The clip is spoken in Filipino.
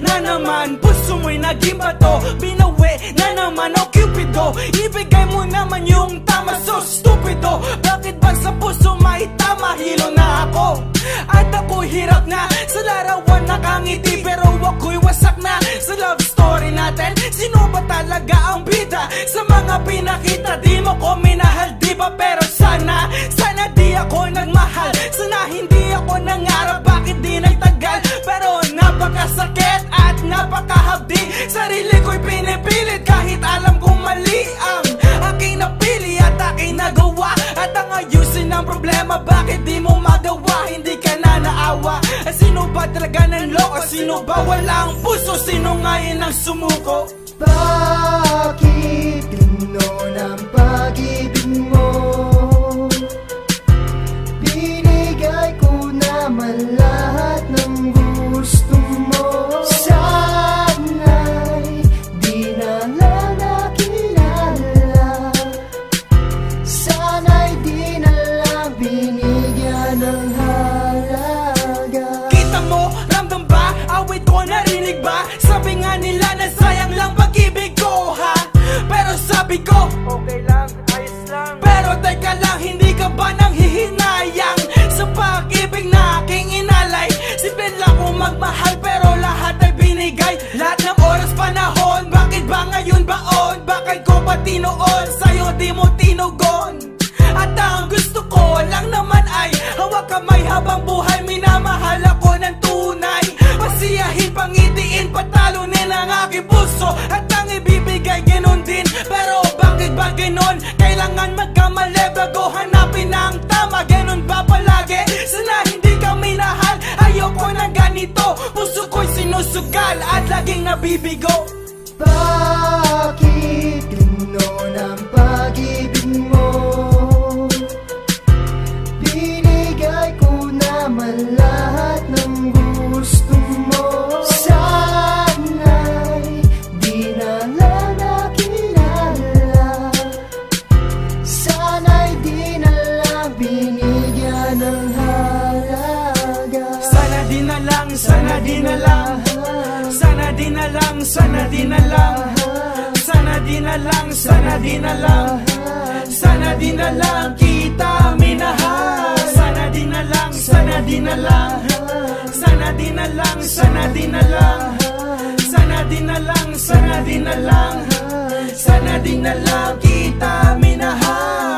na naman, puso mo'y naging bato. Binawi na naman, oh Cupido, ibigay mo naman yung tama, so stupido. Bakit ba sa puso may tama? Hilo na ako, at ako'y hirap na sa larawan nakangiti, pero ako'y wasak na sa love story natin. Sino ba talaga ang bida sa mga pinakita? Di mo ko minahal, diba? Pero sana di ako nagmahal. Sana hindi ako nangarap, bakit di nagtagal? Pero napakasakit at napakahabdi. Sarili ko'y pinipilit kahit alam kong mali ang aking napili at aking nagawa. At ang ayusin ng problema, bakit di mo magawa? Hindi ka na naawa. Sino ba talaga nanloko? Sino ba walang puso? Sino ngayon ang sumuko? Bakit ganon ang pag-ibig mo? Binigay ko naman lahat ng gusto mo. Sana'y di na lang nakilala, sana'y di na lang binigyan ng halaga. Kita mo, ramdam ba? Awit ko, narinig ba? Sabi nga nila na sayang lang pag-ibig ko, ha? Pero sabi ko, okay lang, ayos lang. Pero teka lang, hindi ka ba nang hihinayang sa pag-ibig na aking inalay? Simple lang kung magmahal, pero lahat ay binigay. Lahat ng oras, panahon, bakit ba ngayon baon? Bakit ko pati noon sa'yo di mo tinugon? At ang gusto ko lang naman ay hawak kamay habang buhay, minamahal ako ng tunay. Pasiyahin, pangitiin, patalunin ang aking puso, at ang ibibigay ganon din. Pero bakit ba ganon? Kailangan magkamali bago hanapin ang tama. Ganon ba palagi? Sana hindi ka minahal. Ayoko na ganito, puso ko'y sinusugal at laging nabibigo. Bakit ganon ang pag-ibig mo? Binigay ko naman lahat ng gusto mo. Sana'y di na lang nakilala, sana'y di na lang binigyan ng halaga. Sana di na lang, sana di na lang, sana di na lang, sana di na lang, sana di na lang, sana di na lang, sana di na lang kita minahal. Sana di na lang, sana di na lang, sana di na lang, sana di na lang, sana di na lang, sana di na lang, sana di na lang kita minahal.